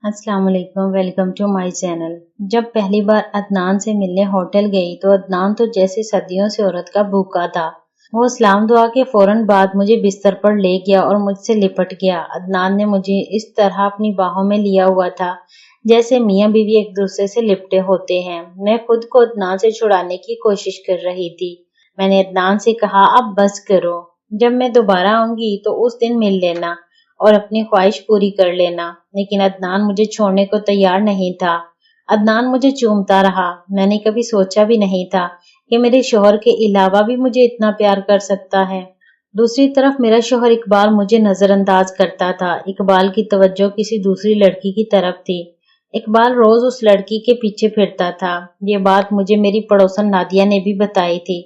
अस्सलाम वालेकुम, welcome to my channel. जब पहली बार अदनान से मिलने होटल गई तो अदनान तो जैसे सदियों से औरत का भूखा था। वो सलाम दुआ के फौरन बाद मुझे बिस्तर पर ले गया और मुझसे लिपट गया। अदनान ने मुझे इस तरह अपनी बाहों में लिया हुआ था जैसे मियाँ बीवी एक दूसरे से लिपटे होते हैं। मैं खुद को अदनान से छुड़ाने की कोशिश कर रही थी। मैंने अदनान से कहा, अब बस करो, जब मैं दोबारा आऊंगी तो उस दिन मिल लेना और अपनी ख्वाहिश पूरी कर लेना। लेकिन अदनान मुझे छोड़ने को तैयार नहीं था। अदनान मुझे चूमता रहा। मैंने कभी सोचा भी नहीं था कि मेरे शौहर के अलावा भी मुझे इतना प्यार कर सकता है। दूसरी तरफ मेरा शौहर इकबाल मुझे नजरअंदाज करता था। इकबाल की तवज्जो किसी दूसरी लड़की की तरफ थी। इकबाल रोज उस लड़की के पीछे फिरता था। ये बात मुझे मेरी पड़ोसन नादिया ने भी बताई थी।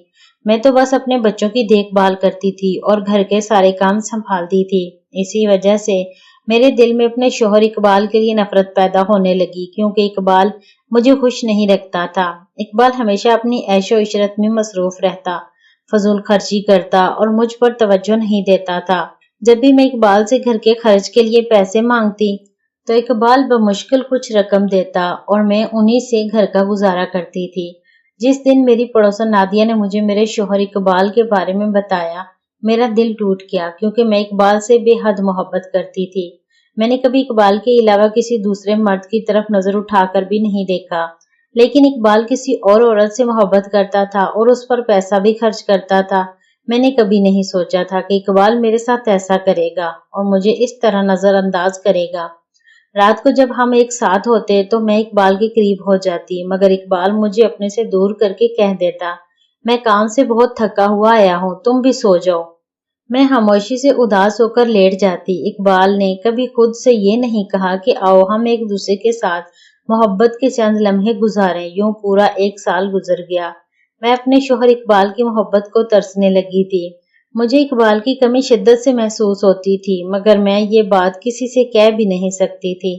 मैं तो बस अपने बच्चों की देखभाल करती थी और घर के सारे काम संभालती थी। इसी वजह से मेरे दिल में अपने शौहर इकबाल के लिए नफरत पैदा होने लगी, क्योंकि इकबाल मुझे खुश नहीं रखता था। इकबाल हमेशा अपनी ऐशो इशरत में मसरूफ रहता, फजूल खर्ची करता और मुझ पर तवज्जो नहीं देता था। जब भी मैं इकबाल से घर के खर्च के लिए पैसे मांगती तो इकबाल बमुश्किल कुछ रकम देता और मैं उन्हीं से घर का गुजारा करती थी। जिस दिन मेरी पड़ोसन नादिया ने मुझे मेरे शौहर इकबाल के बारे में बताया, मेरा दिल टूट गया, क्योंकि मैं इकबाल से बेहद मोहब्बत करती थी। मैंने कभी इकबाल के अलावा किसी दूसरे मर्द की तरफ नजर उठाकर भी नहीं देखा, लेकिन इकबाल किसी और औरत से मोहब्बत करता था और उस पर पैसा भी खर्च करता था। मैंने कभी नहीं सोचा था कि इकबाल मेरे साथ ऐसा करेगा और मुझे इस तरह नजरअंदाज करेगा। रात को जब हम एक साथ होते तो मैं इकबाल के करीब हो जाती, मगर इकबाल मुझे अपने से दूर करके कह देता, मैं काम से बहुत थका हुआ आया हूँ, तुम भी सो जाओ। मैं खामोशी से उदास होकर लेट जाती। इकबाल ने कभी खुद से ये नहीं कहा कि आओ हम एक दूसरे के साथ मोहब्बत के चंद लम्हे गुजारें। यूं पूरा एक साल गुजर गया। मैं अपने शौहर इकबाल की मोहब्बत को तरसने लगी थी। मुझे इकबाल की कमी शिद्दत से महसूस होती थी, मगर मैं ये बात किसी से कह भी नहीं सकती थी।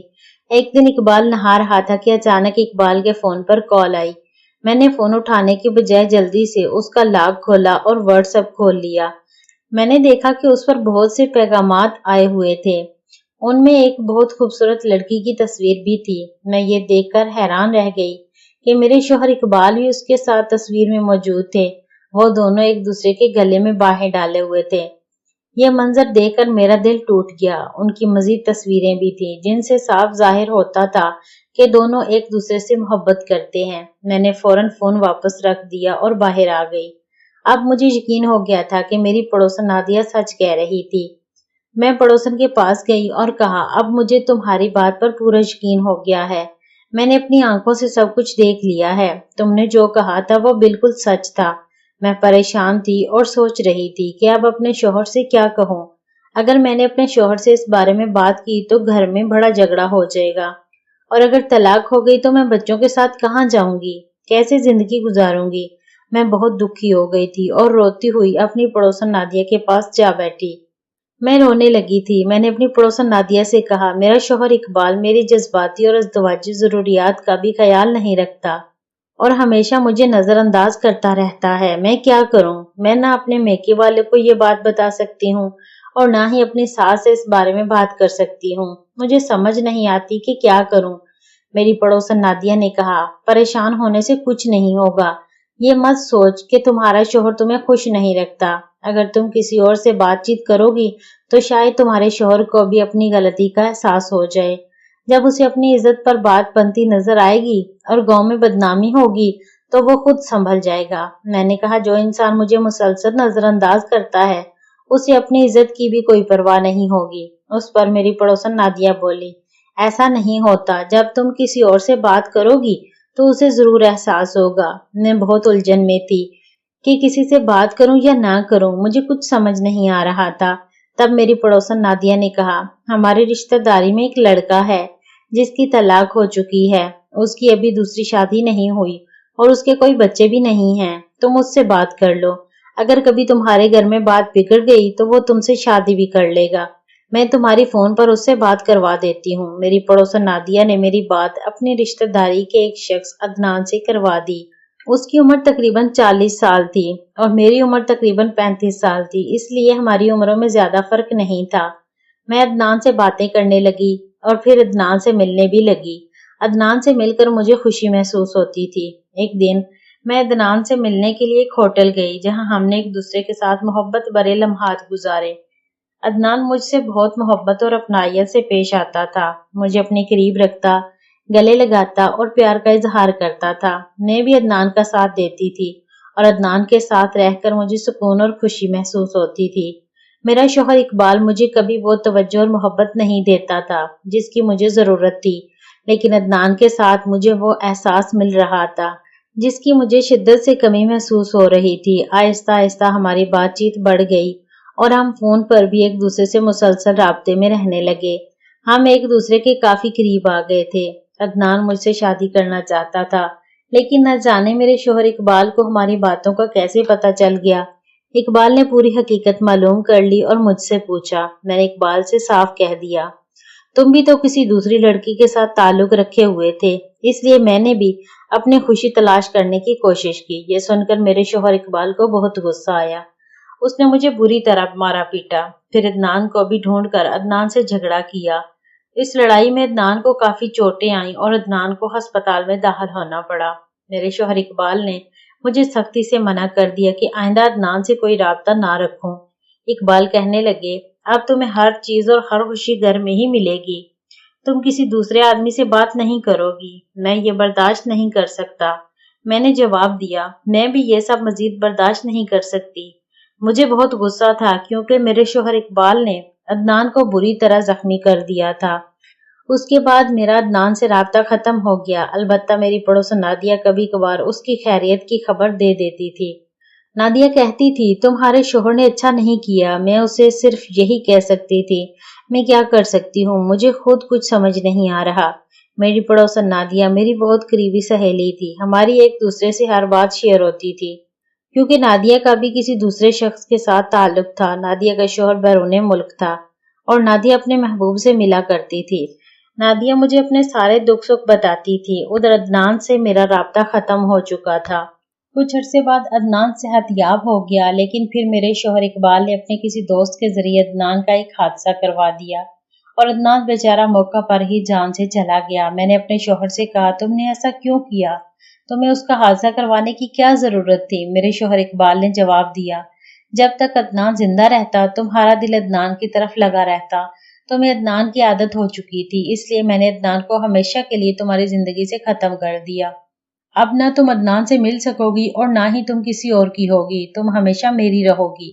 एक दिन इकबाल नहा रहा था कि अचानक इकबाल के फोन पर कॉल आई। मैंने फोन उठाने के बजाय जल्दी से उसका लॉक खोला और व्हाट्सएप खोल लिया। मैंने देखा कि उस पर बहुत से पैगामात आए हुए थे। उनमें एक बहुत खूबसूरत लड़की की तस्वीर भी थी। मैं ये देखकर हैरान रह गई कि मेरे शौहर इकबाल भी उसके साथ तस्वीर में मौजूद थे। वो दोनों एक दूसरे के गले में बाहें डाले हुए थे। यह मंजर देखकर मेरा दिल टूट गया। उनकी मजीद तस्वीरें भी थी, जिनसे साफ जाहिर होता था कि दोनों एक दूसरे से मोहब्बत करते हैं। मैंने फौरन फोन वापस रख दिया और बाहर आ गई। अब मुझे यकीन हो गया था कि मेरी पड़ोसन नादिया सच कह रही थी। मैं पड़ोसन के पास गई और कहा, अब मुझे तुम्हारी बात पर पूरा यकीन हो गया है। मैंने अपनी आंखों से सब कुछ देख लिया है। तुमने जो कहा था वो बिल्कुल सच था। मैं परेशान थी और सोच रही थी कि अब अपने शौहर से क्या कहूँ। अगर मैंने अपने शौहर से इस बारे में बात की तो घर में बड़ा झगड़ा हो जाएगा, और अगर तलाक हो गई तो मैं बच्चों के साथ कहाँ जाऊंगी, कैसे जिंदगी गुजारूंगी। मैं बहुत दुखी हो गई थी और रोती हुई अपनी पड़ोसन नादिया के पास जा बैठी। मैं रोने लगी थी। मैंने अपनी पड़ोसन नादिया से कहा, मेरा शौहर इकबाल मेरी जज्बाती और अज़दवाजी जरूरियात का भी ख्याल नहीं रखता और हमेशा मुझे नजरअंदाज करता रहता है। मैं क्या करूं? मैं ना अपने मेके वाले को ये बात बता सकती हूँ और ना ही अपनी सास से इस बारे में बात कर सकती हूँ। मुझे समझ नहीं आती कि क्या करूं। मेरी पड़ोसन नादिया ने कहा, परेशान होने से कुछ नहीं होगा। ये मत सोच कि तुम्हारा शौहर तुम्हें खुश नहीं रखता। अगर तुम किसी और से बातचीत करोगी तो शायद तुम्हारे शौहर को भी अपनी गलती का एहसास हो जाए। जब उसे अपनी इज्जत पर बात बनती नजर आएगी और गांव में बदनामी होगी तो वो खुद संभल जाएगा। मैंने कहा, जो इंसान मुझे मुसलसल नजरअंदाज करता है उसे अपनी इज्जत की भी कोई परवाह नहीं होगी। उस पर मेरी पड़ोसन नादिया बोली, ऐसा नहीं होता। जब तुम किसी और से बात करोगी तो उसे जरूर एहसास होगा। मैं बहुत उलझन में थी कि किसी से बात करूं या ना करूं। मुझे कुछ समझ नहीं आ रहा था। तब मेरी पड़ोसन नादिया ने कहा, हमारी रिश्तेदारी में एक लड़का है जिसकी तलाक हो चुकी है। उसकी अभी दूसरी शादी नहीं हुई और उसके कोई बच्चे भी नहीं हैं। तुम उससे बात कर लो। अगर कभी तुम्हारे घर में बात बिगड़ गई तो वो तुमसे शादी भी कर लेगा। मैं तुम्हारी फोन पर उससे बात करवा देती हूँ। मेरी पड़ोसन नादिया ने मेरी बात अपनी रिश्तेदारी के एक शख्स अदनान से करवा दी। उसकी उम्र तकरीबन 40 साल थी और मेरी उम्र तकरीबन 35 साल थी, इसलिए हमारी उम्रों में ज्यादा फर्क नहीं था। मैं अदनान से बातें करने लगी और फिर अदनान से मिलने भी लगी। अदनान से मिलकर मुझे खुशी महसूस होती थी। एक दिन मैं अदनान से मिलने के लिए एक होटल गई जहां हमने एक दूसरे के साथ मोहब्बत भरे लम्हात गुजारे। अदनान मुझसे बहुत मोहब्बत और अपनायत से पेश आता था, मुझे अपने करीब रखता, गले लगाता और प्यार का इजहार करता था। मैं भी अदनान का साथ देती थी और अदनान के साथ रहकर मुझे सुकून और खुशी महसूस होती थी। मेरा शौहर इकबाल मुझे कभी वो तवज्जो और मोहब्बत नहीं देता था जिसकी मुझे जरूरत थी, लेकिन अदनान के साथ मुझे वो एहसास मिल रहा था जिसकी मुझे शिद्दत से कमी महसूस हो रही थी। आहिस्ता आहिस्ता हमारी बातचीत बढ़ गई और हम फोन पर भी एक दूसरे से मुसलसल राब्ते में रहने लगे। हम एक दूसरे के काफी करीब आ गए थे। अदनान मुझसे शादी करना चाहता था, लेकिन न जाने मेरे शौहर इकबाल को हमारी बातों का कैसे पता चल गया। इकबाल ने पूरी हकीकत मालूम कर ली और मुझसे पूछा। मैंने इकबाल से साफ कह दिया, तुम भी तो किसी दूसरी लड़की के साथ ताल्लुक रखे हुए थे, इसलिए मैंने भी अपनी खुशी तलाश करने की कोशिश की। ये सुनकर मेरे शौहर इकबाल को बहुत गुस्सा आया। उसने मुझे बुरी तरह मारा पीटा, फिर अदनान को भी ढूंढ कर अदनान से झगड़ा किया। इस लड़ाई में अदनान को काफी चोटें आईं और अदनान को अस्पताल में दाखिल होना पड़ा। मेरे शौहर इकबाल ने मुझे सख्ती से मना कर दिया कि आइंदा अदनान से कोई राब्ता ना रखूं। इकबाल कहने लगे, अब तुम्हें हर चीज और हर खुशी घर में ही मिलेगी, तुम किसी दूसरे आदमी से बात नहीं करोगी, मैं ये बर्दाश्त नहीं कर सकता। मैंने जवाब दिया, मैं भी ये सब मजीद बर्दाश्त नहीं कर सकती। मुझे बहुत गुस्सा था क्योंकि मेरे शौहर इकबाल ने अदनान को बुरी तरह जख्मी कर दिया था। उसके बाद मेरा अदनान से राब्ता खत्म हो गया। अलबत्ता मेरी पड़ोसन नादिया कभी कभार उसकी खैरियत की खबर दे देती थी। नादिया कहती थी, तुम्हारे शौहर ने अच्छा नहीं किया। मैं उसे सिर्फ यही कह सकती थी, मैं क्या कर सकती हूँ, मुझे खुद कुछ समझ नहीं आ रहा। मेरी पड़ोसन नादिया मेरी बहुत करीबी सहेली थी। हमारी एक दूसरे से हर बात शेयर होती थी। क्योंकि नादिया का भी किसी दूसरे शख्स के साथ ताल्लुक था। नादिया का शौहर बैरूने मुल्क था और नादिया अपने महबूब से मिला करती थी। नादिया मुझे अपने सारे दुख सुख बताती थी। उधर अदनान से मेरा राब्ता खत्म हो चुका था। कुछ अरसे बाद अदनान सेहतयाब हो गया, लेकिन फिर मेरे शौहर इकबाल ने अपने किसी दोस्त के जरिए अदनान का एक हादसा करवा दिया और अदनान बेचारा मौका पर ही जान से चला गया। मैंने अपने शौहर से कहा, तुमने ऐसा क्यों किया, तुम्हें उसका हादसा करवाने की क्या जरूरत थी। मेरे शौहर इकबाल ने जवाब दिया, जब तक अदनान जिंदा रहता तुम्हारा दिल अदनान की तरफ लगा रहता। तुम्हें अदनान की आदत हो चुकी थी, इसलिए मैंने अदनान को हमेशा के लिए तुम्हारी जिंदगी से खत्म कर दिया। अब ना तुम अदनान से मिल सकोगी और ना ही तुम किसी और की होगी, तुम हमेशा मेरी रहोगी।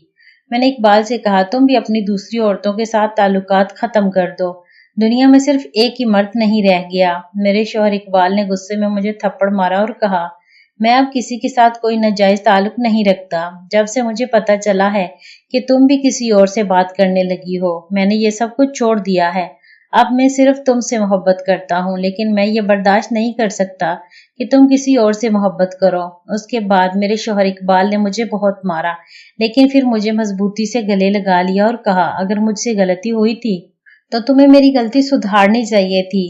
मैंने इकबाल से कहा, तुम भी अपनी दूसरी औरतों के साथ ताल्लुकात खत्म कर दो, दुनिया में सिर्फ एक ही मर्द नहीं रह गया। मेरे शौहर इकबाल ने गुस्से में मुझे थप्पड़ मारा और कहा, मैं अब किसी के साथ कोई नाजायज ताल्लुक नहीं रखता। जब से मुझे पता चला है कि तुम भी किसी और से बात करने लगी हो, मैंने ये सब कुछ छोड़ दिया है। अब मैं सिर्फ तुमसे मोहब्बत करता हूँ, लेकिन मैं ये बर्दाश्त नहीं कर सकता कि तुम किसी और से मोहब्बत करो। उसके बाद मेरे शौहर इकबाल ने मुझे बहुत मारा, लेकिन फिर मुझे मजबूती से गले लगा लिया और कहा, अगर मुझसे गलती हुई थी तो तुम्हें मेरी गलती सुधारनी चाहिए थी,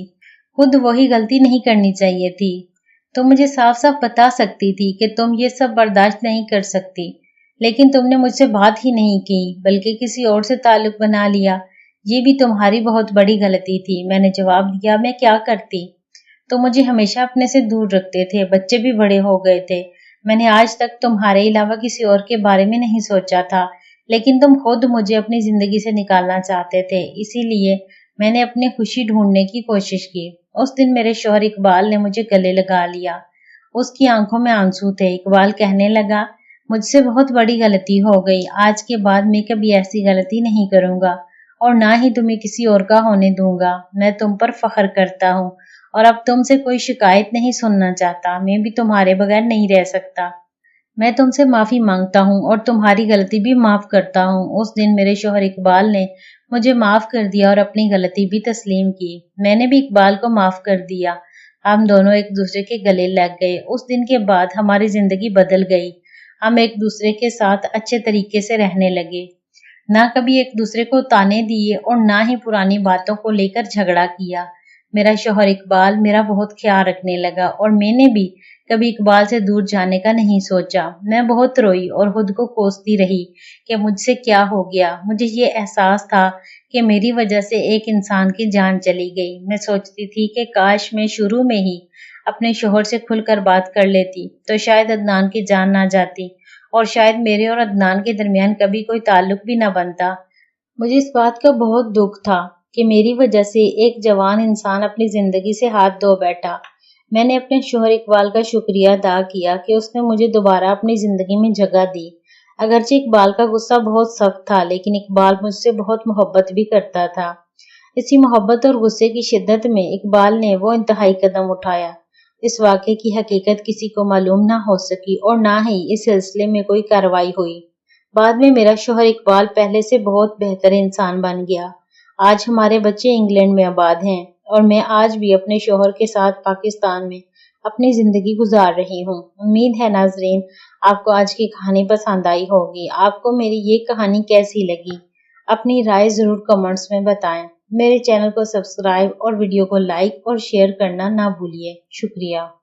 खुद वही गलती नहीं करनी चाहिए थी। तुम मुझे साफ साफ बता सकती थी कि तुम ये सब बर्दाश्त नहीं कर सकती, लेकिन तुमने मुझसे बात ही नहीं की, बल्कि किसी और से ताल्लुक बना लिया। ये भी तुम्हारी बहुत बड़ी गलती थी। मैंने जवाब दिया, मैं क्या करती, तो मुझे हमेशा अपने से दूर रखते थे, बच्चे भी बड़े हो गए थे। मैंने आज तक तुम्हारे अलावा किसी और के बारे में नहीं सोचा था, लेकिन तुम खुद मुझे अपनी जिंदगी से निकालना चाहते थे, इसीलिए मैंने अपनी खुशी ढूंढने की कोशिश की। उस दिन मेरे शौहर इकबाल ने मुझे गले लगा लिया। उसकी आंखों में आंसू थे। इकबाल कहने लगा, मुझसे बहुत बड़ी गलती हो गई, आज के बाद मैं कभी ऐसी गलती नहीं करूंगा और ना ही तुम्हें किसी और का होने दूंगा। मैं तुम पर फख्र करता हूँ और अब तुमसे कोई शिकायत नहीं सुनना चाहता। मैं भी तुम्हारे बगैर नहीं रह सकता। मैं तुमसे माफी मांगता हूँ और तुम्हारी गलती भी माफ करता हूँ। उस दिन मेरे शौहर इकबाल ने मुझे माफ कर दिया और अपनी गलती भी तस्लीम की। मैंने भी इकबाल को माफ कर दिया। हम दोनों एक दूसरे के गले लग गए। उस दिन के बाद हमारी जिंदगी बदल गई। हम एक दूसरे के साथ अच्छे तरीके से रहने लगे, ना कभी एक दूसरे को ताने दिए और ना ही पुरानी बातों को लेकर झगड़ा किया। मेरा शौहर इकबाल मेरा बहुत ख्याल रखने लगा और मैंने भी कभी इकबाल से दूर जाने का नहीं सोचा। मैं बहुत रोई और खुद को कोसती रही कि मुझसे क्या हो गया। मुझे ये एहसास था کہ میری وجہ سے ایک انسان کی جان چلی گئی۔ میں سوچتی تھی کہ کاش میں شروع میں ہی اپنے شوہر سے کھل کر بات کر لیتی تو شاید عدنان کی جان نہ جاتی اور شاید میرے اور عدنان کے درمیان کبھی کوئی تعلق بھی نہ بنتا۔ مجھے اس بات کا بہت دکھ تھا کہ میری وجہ سے ایک جوان انسان اپنی زندگی سے ہاتھ دھو بیٹھا۔ میں نے اپنے شوہر اقبال کا شکریہ ادا کیا کہ اس نے مجھے دوبارہ اپنی زندگی میں جگہ دی۔ اگرچہ اقبال کا غصہ بہت سخت تھا لیکن اقبال مجھ سے بہت محبت بھی کرتا تھا۔ اسی محبت اور غصے کی شدت میں اقبال نے وہ انتہائی قدم اٹھایا۔ اس واقعے کی حقیقت کسی کو معلوم نہ ہو سکی اور نہ ہی اس سلسلے میں کوئی کارروائی ہوئی۔ بعد میں میرا شوہر اقبال پہلے سے بہت بہتر انسان بن گیا۔ آج ہمارے بچے انگلینڈ میں آباد ہیں اور میں آج بھی اپنے شوہر کے ساتھ پاکستان میں اپنی زندگی گزار رہی ہوں۔ امید ہے ناظرین آپ کو آج کی کہانی پسند آئی ہوگی۔ آپ کو میری یہ کہانی کیسی لگی؟ اپنی رائے ضرور کمنٹس میں بتائیں۔ میرے چینل کو سبسکرائب اور ویڈیو کو لائک اور شیئر کرنا نہ بھولیے۔ شکریہ۔